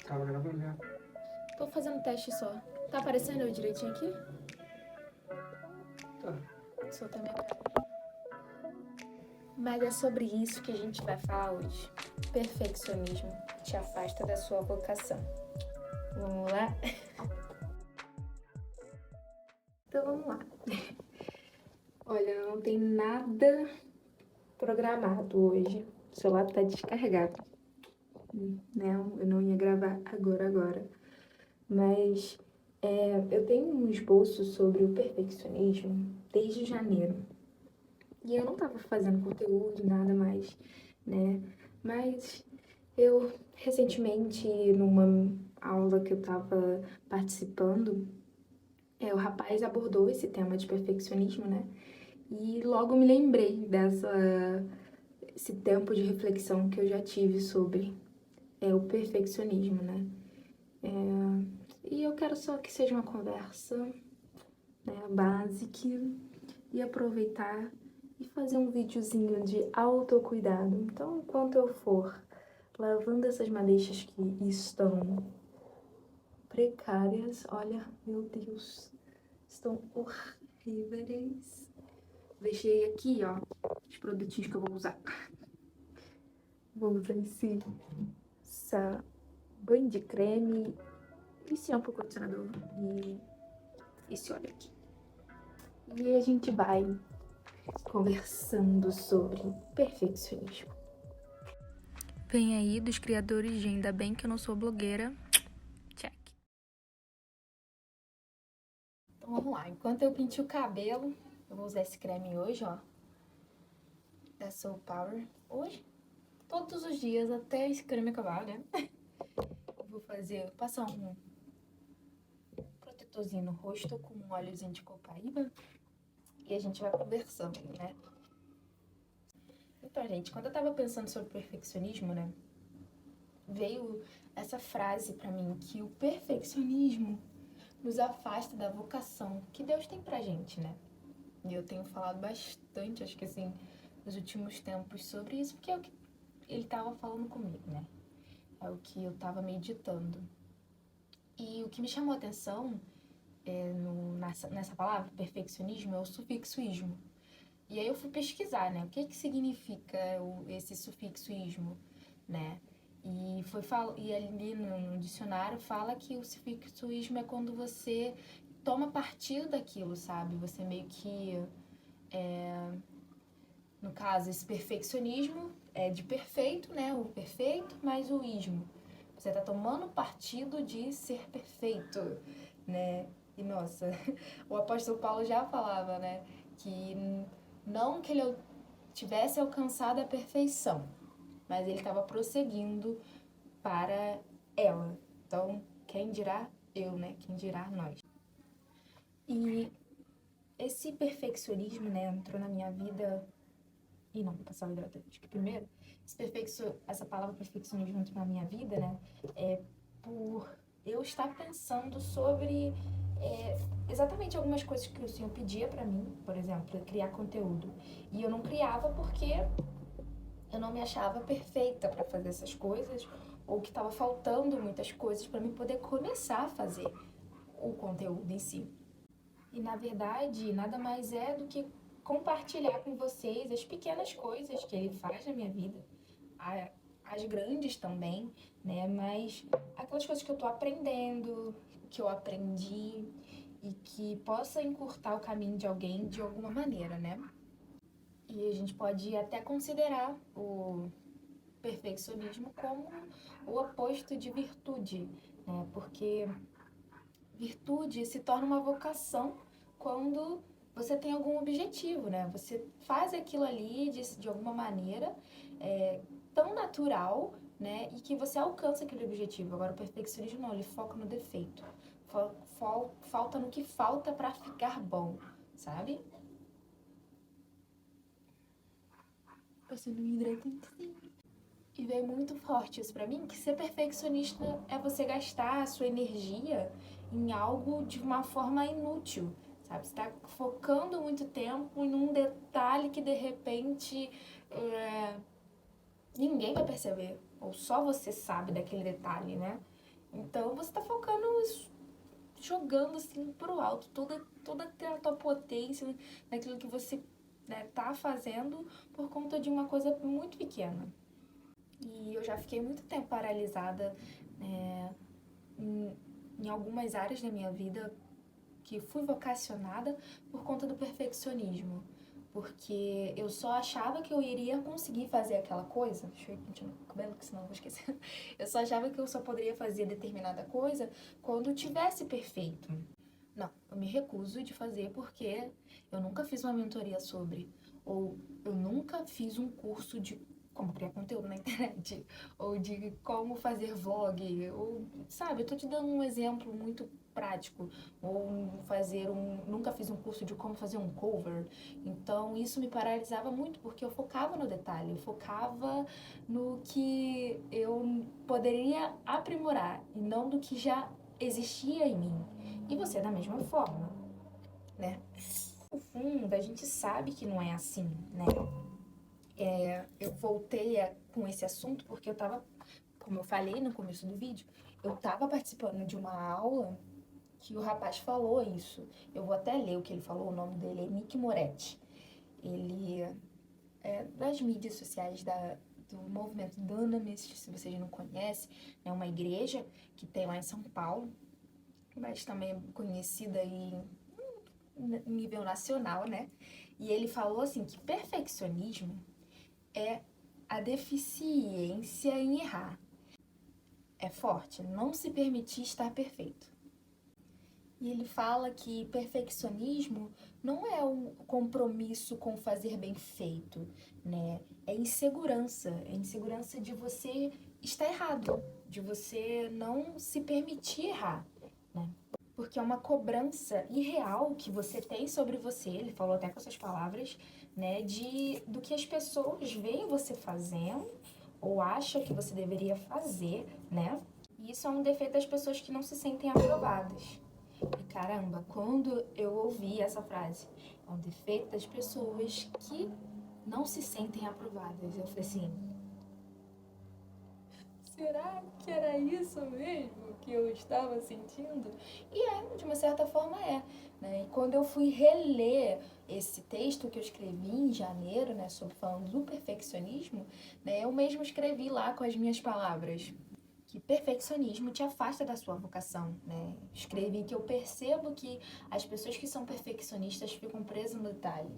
Tava gravando já. Tô fazendo teste só. Tá aparecendo eu direitinho aqui? Tá. Solta minha cara. Mas é sobre isso que a gente vai falar hoje. Perfeccionismo te afasta da sua vocação. Vamos lá? Então vamos lá. Olha, não tem nada programado hoje. O celular tá descarregado. Não, eu não ia gravar agora. Mas eu tenho um esboço sobre o perfeccionismo desde janeiro. E eu não tava fazendo conteúdo, nada mais, né? Mas eu, recentemente, numa aula que eu tava participando, o rapaz abordou esse tema de perfeccionismo, né? E logo me lembrei esse tempo de reflexão que eu já tive sobre o perfeccionismo, né? E eu quero só que seja uma conversa, né, básica e aproveitar e fazer um videozinho de autocuidado. Então, enquanto eu for lavando essas madeixas que estão precárias, olha, meu Deus, estão horríveis. Deixei aqui, ó, os produtinhos que eu vou usar. Vou usar essa banho de creme, esse shampoo condicionador e esse óleo aqui. E a gente vai conversando sobre perfeccionismo. Vem aí dos criadores de Ainda Bem Que Eu Não Sou Blogueira. Check. Então vamos lá. Enquanto eu pintei o cabelo, eu vou usar esse creme hoje, ó. Da Soul Power. Hoje, todos os dias, até esse creme acabar, né? Eu vou passar um protetorzinho no rosto com um óleozinho de copaíba. E a gente vai conversando, né? Então, gente, quando eu tava pensando sobre perfeccionismo, né? Veio essa frase pra mim, que o perfeccionismo nos afasta da vocação que Deus tem pra gente, né? E eu tenho falado bastante, acho que assim, nos últimos tempos sobre isso, porque é o que ele tava falando comigo, né? É o que eu tava meditando. E o que me chamou a atenção nessa palavra, perfeccionismo, é o sufixo ismo. E aí eu fui pesquisar, né? O que significa esse sufixo ismo, né? E ali no dicionário fala que o sufixo ismo é quando você toma partido daquilo, sabe? Você meio que, no caso, esse perfeccionismo é de perfeito, né? O perfeito, mais o ismo. Você tá tomando partido de ser perfeito, né? E nossa, o apóstolo Paulo já falava, né? Que não que ele tivesse alcançado a perfeição, mas ele estava prosseguindo para ela. Então, quem dirá eu, né? Quem dirá nós. E esse perfeccionismo, né, entrou na minha vida. E não, vou passar o hidratante aqui primeiro. Essa palavra perfeccionismo entrou na minha vida, né? Por eu estar pensando sobre exatamente algumas coisas que o Senhor pedia pra mim, por exemplo, criar conteúdo. E eu não criava porque eu não me achava perfeita pra fazer essas coisas, ou que estava faltando muitas coisas pra mim poder começar a fazer o conteúdo em si. E na verdade, nada mais é do que compartilhar com vocês as pequenas coisas que ele faz na minha vida, as grandes também, né? Mas aquelas coisas que eu tô aprendendo, que eu aprendi e que possa encurtar o caminho de alguém de alguma maneira, né? E a gente pode até considerar o perfeccionismo como o oposto de virtude, né? Porque virtude se torna uma vocação quando você tem algum objetivo, né? Você faz aquilo ali de alguma maneira tão natural, né? E que você alcança aquele objetivo. Agora, o perfeccionismo não, ele foca no defeito. Falta no que falta pra ficar bom, sabe? Passando um hidratante. E veio muito forte isso pra mim, que ser perfeccionista é você gastar a sua energia em algo de uma forma inútil, sabe? Você tá focando muito tempo em um detalhe que de repente ninguém vai perceber, ou só você sabe daquele detalhe, né? Então você tá focando, jogando assim pro alto toda a tua potência naquilo que você, né, tá fazendo por conta de uma coisa muito pequena. E eu já fiquei muito tempo paralisada, em, em algumas áreas da minha vida que fui vocacionada por conta do perfeccionismo. Porque eu só achava que eu iria conseguir fazer aquela coisa. Deixa eu ir continuando com o cabelo, que senão eu vou esquecer. Eu só achava que eu só poderia fazer determinada coisa quando tivesse perfeito. Não, eu me recuso de fazer porque eu nunca fiz uma mentoria sobre, ou eu nunca fiz um curso de como criar conteúdo na internet, ou de como fazer vlog, ou, sabe, eu tô te dando um exemplo muito prático, ou nunca fiz um curso de como fazer um cover. Então isso me paralisava muito porque eu focava no detalhe, eu focava no que eu poderia aprimorar e não do que já existia em mim. E você da mesma forma, né? No fundo, a gente sabe que não é assim, né? Eu voltei com esse assunto porque eu tava, como eu falei no começo do vídeo, eu tava participando de uma aula que o rapaz falou isso. Eu vou até ler o que ele falou, o nome dele é Nick Moretti. Ele é das mídias sociais do movimento Dunamis, se vocês não conhecem, é uma igreja que tem lá em São Paulo, mas também é conhecida em nível nacional, né? E ele falou assim que perfeccionismo é a deficiência em errar. É forte, não se permitir estar perfeito. E ele fala que perfeccionismo não é um compromisso com fazer bem feito, né? É insegurança de você estar errado, de você não se permitir errar, né? Porque é uma cobrança irreal que você tem sobre você, ele falou até com essas palavras, né, do que as pessoas veem você fazendo ou acham que você deveria fazer, né? E isso é um defeito das pessoas que não se sentem aprovadas. E caramba, quando eu ouvi essa frase, é um defeito das pessoas que não se sentem aprovadas, eu falei assim, será que era isso mesmo que eu estava sentindo? E de uma certa forma né? E quando eu fui reler esse texto que eu escrevi em janeiro, né, sobre falando do perfeccionismo, né, eu mesmo escrevi lá com as minhas palavras que perfeccionismo te afasta da sua vocação, né? Escrevi que eu percebo que as pessoas que são perfeccionistas ficam presas no detalhe.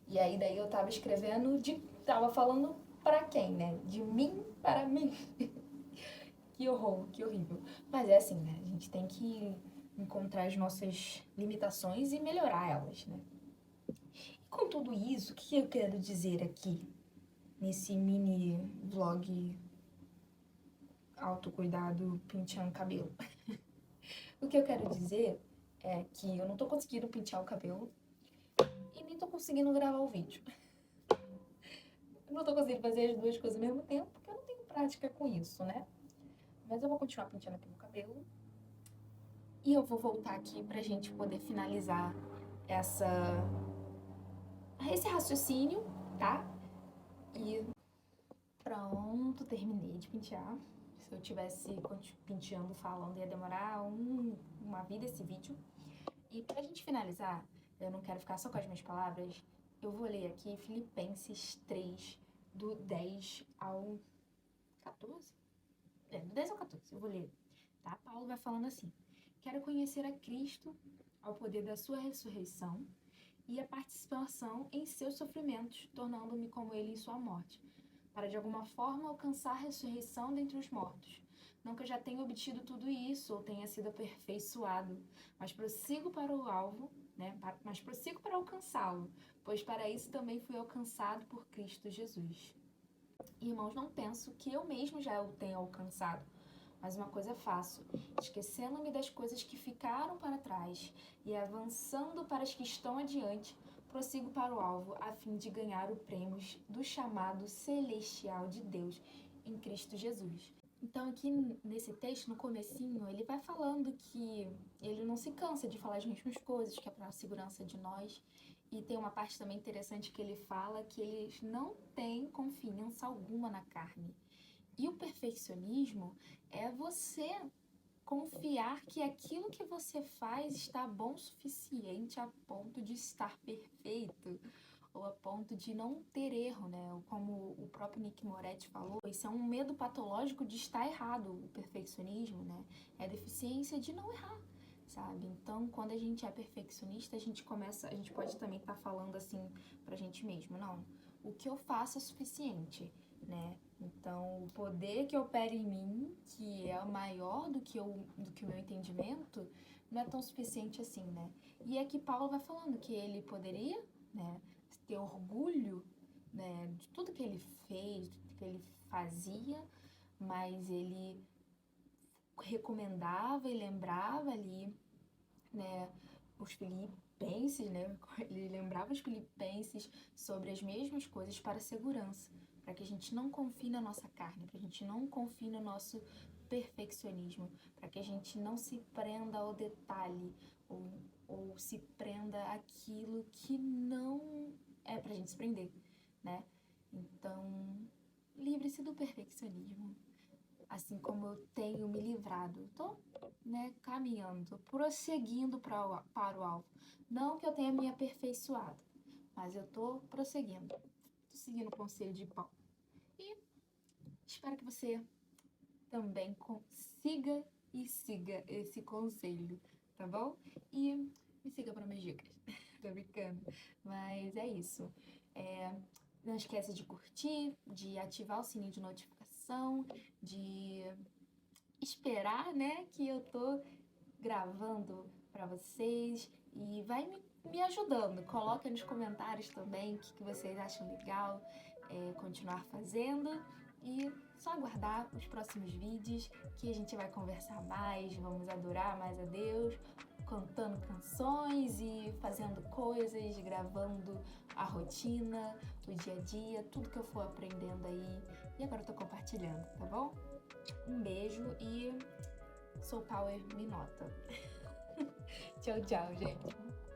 E aí daí eu tava falando para quem, né? De mim para mim. Que horror, que horrível. Mas é assim, né? A gente tem que encontrar as nossas limitações e melhorar elas, né? E com tudo isso, o que eu quero dizer aqui, nesse mini vlog autocuidado penteando cabelo? O que eu quero dizer é que eu não tô conseguindo pentear o cabelo e nem tô conseguindo gravar o vídeo. Eu não tô conseguindo fazer as duas coisas ao mesmo tempo porque eu não tenho prática com isso, né? Mas eu vou continuar penteando aqui meu cabelo. E eu vou voltar aqui pra gente poder finalizar esse raciocínio, tá? E pronto, terminei de pentear. Se eu tivesse penteando, falando, ia demorar uma vida esse vídeo. E pra gente finalizar, eu não quero ficar só com as minhas palavras, eu vou ler aqui Filipenses 3, do 10 ao 14? Do 10 ao 14, eu vou ler, tá? Paulo vai falando assim: quero conhecer a Cristo, ao poder da sua ressurreição e a participação em seus sofrimentos, tornando-me como ele em sua morte, para de alguma forma alcançar a ressurreição dentre os mortos. Não que eu já tenha obtido tudo isso ou tenha sido aperfeiçoado, mas prossigo para o alvo, né? Mas prossigo para alcançá-lo, pois para isso também fui alcançado por Cristo Jesus. Irmãos, não penso que eu mesmo já o tenha alcançado, mas uma coisa faço, esquecendo-me das coisas que ficaram para trás e avançando para as que estão adiante, prossigo para o alvo, a fim de ganhar o prêmio do chamado celestial de Deus em Cristo Jesus. Então aqui nesse texto, no comecinho, ele vai falando que ele não se cansa de falar as mesmas coisas, que é para a segurança de nós. E tem uma parte também interessante que ele fala que eles não têm confiança alguma na carne. E o perfeccionismo é você confiar que aquilo que você faz está bom o suficiente a ponto de estar perfeito ou a ponto de não ter erro, né? Como o próprio Nick Moretti falou, isso é um medo patológico de estar errado, o perfeccionismo, né? É a deficiência de não errar, sabe? Então, quando a gente é perfeccionista, a gente pode também estar falando assim pra gente mesmo, não, o que eu faço é suficiente, né? Então, o poder que opera em mim, que é maior do que o meu entendimento, não é tão suficiente assim, né? E aqui Paulo vai falando que ele poderia, né, ter orgulho, né, de tudo que ele fez, de tudo que ele fazia, mas ele recomendava e lembrava ali, né, os filipenses, né, ele lembrava os filipenses sobre as mesmas coisas para segurança, para que a gente não confie na nossa carne, para que a gente não confie no nosso perfeccionismo, para que a gente não se prenda ao detalhe ou se prenda àquilo que não é pra gente se prender, né? Então, livre-se do perfeccionismo. Assim como eu tenho me livrado. Tô, né, caminhando, prosseguindo para o alvo. Não que eu tenha me aperfeiçoado, mas eu tô prosseguindo. Tô seguindo o conselho de Paulo. E espero que você também consiga e siga esse conselho, tá bom? E me siga para mais dicas. Tô brincando. Mas é isso. Não esquece de curtir, de ativar o sininho de notificação, de esperar, né, que eu tô gravando para vocês e vai me ajudando. Coloca nos comentários também o que vocês acham legal continuar fazendo e só aguardar os próximos vídeos que a gente vai conversar mais, vamos adorar mais a Deus, cantando canções e fazendo coisas, gravando a rotina, o dia a dia, tudo que eu for aprendendo aí. E agora eu tô compartilhando, tá bom? Um beijo e Soul Power me nota. Tchau, tchau, gente.